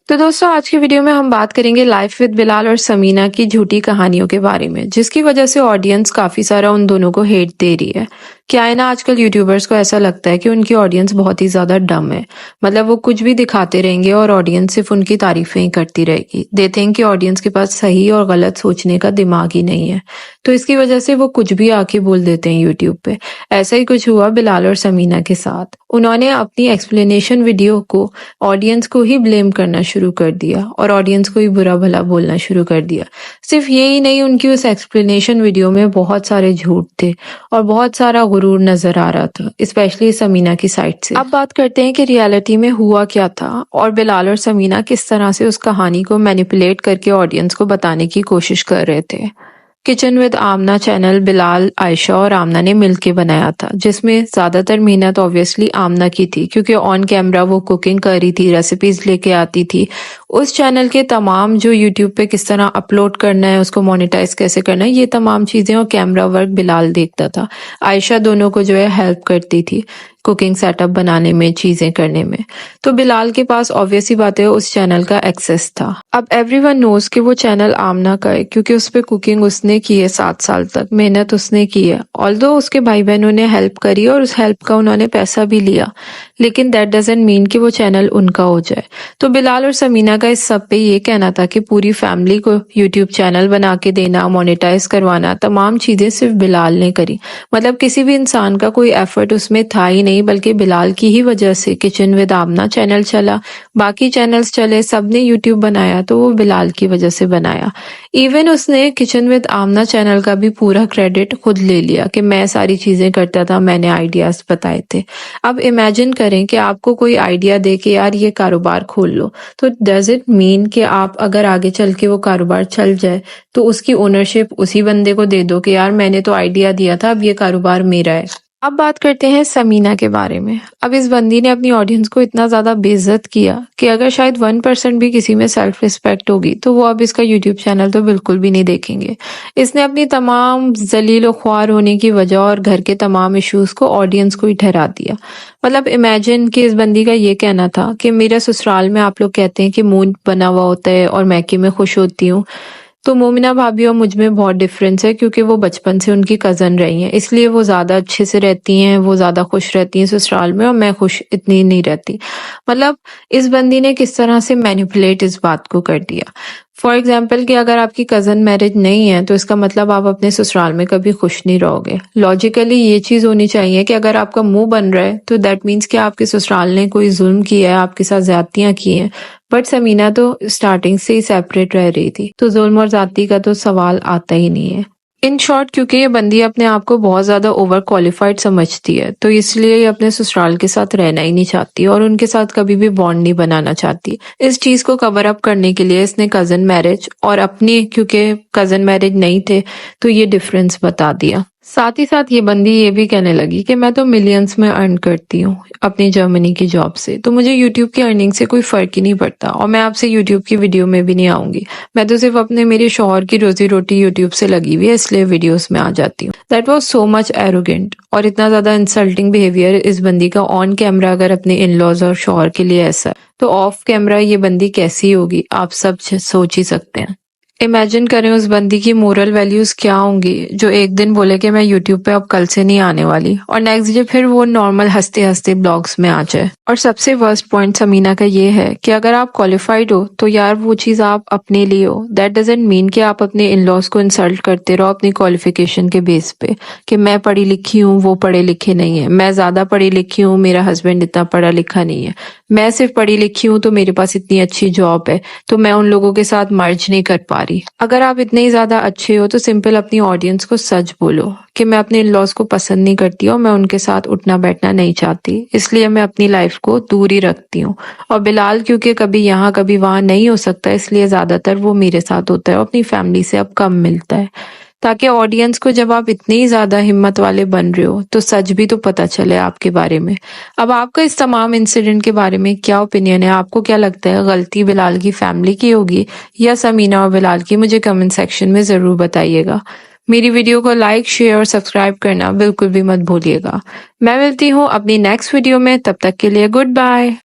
तो दोस्तों आज की वीडियो में हम बात करेंगे लाइफ विद बिलाल और समीना की झूठी कहानियों के बारे में, जिसकी वजह से ऑडियंस काफी सारा उन दोनों को हेट दे रही है। क्या है ना, आजकल यूट्यूबर्स को ऐसा लगता है कि उनकी ऑडियंस बहुत ही ज्यादा डम है। मतलब वो कुछ भी दिखाते रहेंगे और ऑडियंस सिर्फ उनकी तारीफें ही करती रहेगी। दे थिंक कि ऑडियंस के पास सही और गलत सोचने का दिमाग ही नहीं है, तो इसकी वजह से वो कुछ भी आके बोल देते हैं यूट्यूब पे। ऐसा ही कुछ हुआ बिलाल और समीना के साथ। उन्होंने अपनी एक्सप्लेनेशन वीडियो को ऑडियंस को ही ब्लेम करना शुरू कर दिया और ऑडियंस को ही बुरा भला बोलना शुरू कर दिया। सिर्फ यही नहीं, उनकी उस एक्सप्लेनेशन वीडियो में बहुत सारे झूठ थे और बहुत सारा गुरूर नजर आ रहा था, स्पेशली समीना की साइड से। अब बात करते हैं कि रियलिटी में हुआ क्या था और बिलाल और समीना किस तरह से उस कहानी को मैनिपुलेट करके ऑडियंस को बताने की कोशिश कर रहे थे। Kitchen with Aamna channel Bilal, Ayesha और आमना ने मिलके बनाया था, जिसमें ज्यादातर मेहनत ऑब्वियसली आमना की थी, क्योंकि ऑन कैमरा वो कुकिंग कर रही थी, रेसिपीज लेके आती थी। उस चैनल के तमाम जो यूट्यूब पे किस तरह अपलोड करना है, उसको मोनेटाइज कैसे करना है, ये तमाम चीजें और कैमरा वर्क बिलाल देखता था। आयशा दोनों को जो है हेल्प करती थी कुकिंग सेटअप बनाने में, चीजें करने में। तो बिलाल के पास ऑब्वियस ही बात है उस चैनल का एक्सेस था। अब एवरीवन नोज कि वो चैनल आमना का है, क्योंकि उस पे कुकिंग उसने की है 7 साल तक, मेहनत उसने की है। ऑल्दो उसके भाई बहनों ने हेल्प करी और उस हेल्प का उन्होंने पैसा भी लिया, लेकिन दैट डजंट मीन कि वो चैनल उनका हो जाए। तो बिलाल और समीना का इस सब पे ये कहना था कि पूरी फैमिली को यूट्यूब चैनल बना के देना, मोनेटाइज करवाना, तमाम चीजें सिर्फ बिलाल ने करी। मतलब किसी भी इंसान का कोई एफर्ट उसमें था ही नहीं, बल्कि बिलाल की ही वजह से किचन विद आमना चैनल चला, बाकी चैनल्स चले, सबने यूट्यूब बनाया तो वो बिलाल की वजह से बनाया। इवन उसने किचन विद आमना चैनल का भी पूरा क्रेडिट खुद ले लिया कि मैं सारी चीजें करता था, मैंने आइडियाज बताए थे। अब इमेजिन करें कि आपको कोई आइडिया दे के यार ये कारोबार खोल लो, तो डज इट मीन कि आप अगर आगे चल के वो कारोबार चल जाए तो उसकी ओनरशिप उसी बंदे को दे दो कि यार मैंने तो आइडिया दिया था, अब ये कारोबार मेरा है। अब बात करते हैं समीना के बारे में। अब इस बंदी ने अपनी ऑडियंस को इतना ज्यादा बेइज्जत किया कि अगर शायद 1% भी किसी में सेल्फ रिस्पेक्ट होगी तो वो अब इसका यूट्यूब चैनल तो बिल्कुल भी नहीं देखेंगे। इसने अपनी तमाम जलील और ख्वार होने की वजह और घर के तमाम इश्यूज को ऑडियंस को ही ठहरा दिया। मतलब इमेजिन कि इस बंदी का ये कहना था कि मेरे ससुराल में आप लोग कहते हैं कि मुंह बना हुआ होता है और मैके में खुश होती हूँ, तो मोमिना भाभी और मुझ में बहुत डिफरेंस है, क्योंकि वो बचपन से उनकी कजन रही हैं, इसलिए वो ज्यादा अच्छे से रहती हैं, वो ज्यादा खुश रहती हैं ससुराल में और मैं खुश इतनी नहीं रहती। मतलब इस बंदी ने किस तरह से मैनिपुलेट इस बात को कर दिया। फॉर एग्जाम्पल कि अगर आपकी कजन मैरिज नहीं है तो इसका मतलब आप अपने ससुराल में कभी खुश नहीं रहोगे। लॉजिकली ये चीज होनी चाहिए कि अगर आपका मुंह बन रहा है तो दैट मीन्स कि आपके ससुराल ने कोई जुल्म किया है, आपके साथ ज्यादतियां की हैं। बट समीना तो स्टार्टिंग से ही सेपरेट रह रही थी, तो जुल्म और ज्यादती का तो सवाल आता ही नहीं है। इन शॉर्ट, क्योंकि ये बंदी अपने आप को बहुत ज्यादा ओवर क्वालिफाइड समझती है, तो इसलिए ये अपने ससुराल के साथ रहना ही नहीं चाहती और उनके साथ कभी भी बॉन्ड नहीं बनाना चाहती। इस चीज को कवर अप करने के लिए इसने कजन मैरिज और अपनी, क्योंकि कजन मैरिज नहीं थे, तो ये डिफरेंस बता दिया। साथ ही साथ ये बंदी ये भी कहने लगी कि मैं तो मिलियंस में अर्न करती हूँ अपनी जर्मनी की जॉब से, तो मुझे यूट्यूब की अर्निंग से कोई फर्क ही नहीं पड़ता और मैं आपसे यूट्यूब की वीडियो में भी नहीं आऊंगी। मैं तो सिर्फ अपने मेरे शौहर की रोजी रोटी यूट्यूब से लगी हुई है, इसलिए वीडियोस में आ जाती हूँ। That was so much arrogant और इतना ज्यादा इंसल्टिंग बिहेवियर इस बंदी का ऑन कैमरा अगर अपने इन लॉज और शौहर के लिए ऐसा, तो ऑफ कैमरा ये बंदी कैसी होगी आप सब सोच ही सकते हैं। इमेजिन करें उस बंदी की मोरल वैल्यूज क्या होंगी जो एक दिन बोले कि मैं यूट्यूब पे अब कल से नहीं आने वाली और नेक्स्ट डे फिर वो नॉर्मल हंसते हंसते ब्लॉग्स में आ जाए। और सबसे वर्स्ट पॉइंट समीना का ये है कि अगर आप क्वालिफाइड हो तो यार वो चीज आप अपने लिए हो, दैट डजंट मीन कि आप अपने इन लॉज को इंसल्ट करते रहो अपनी क्वालिफिकेशन के बेस पे कि मैं पढ़ी लिखी हूँ, वो पढ़े लिखे नहीं है, मैं ज्यादा पढ़ी लिखी हूँ, मेरा हस्बैंड इतना पढ़ा लिखा नहीं है, मैं सिर्फ पढ़ी लिखी हूँ तो मेरे पास इतनी अच्छी जॉब है तो मैं उन लोगों के साथ मर्ज नहीं कर पा रही। अगर आप इतने ही ज्यादा अच्छे हो तो सिंपल अपनी ऑडियंस को सच बोलो कि मैं अपने इन-लॉज को पसंद नहीं करती और मैं उनके साथ उठना बैठना नहीं चाहती, इसलिए मैं अपनी लाइफ को दूर ही रखती हूँ। और बिलाल क्योंकि कभी यहाँ कभी वहां नहीं हो सकता, इसलिए ज्यादातर वो मेरे साथ होता है और अपनी फैमिली से अब कम मिलता है, ताकि ऑडियंस को जब आप इतने ही ज्यादा हिम्मत वाले बन रहे हो तो सच भी तो पता चले आपके बारे में। अब आपका इस तमाम इंसिडेंट के बारे में क्या ओपिनियन है? आपको क्या लगता है गलती बिलाल की फैमिली की होगी या समीना और बिलाल की? मुझे कमेंट सेक्शन में जरूर बताइएगा। मेरी वीडियो को लाइक, शेयर और सब्सक्राइब करना बिल्कुल भी मत भूलिएगा। मैं मिलती हूँ अपनी नेक्स्ट वीडियो में, तब तक के लिए गुड बाय।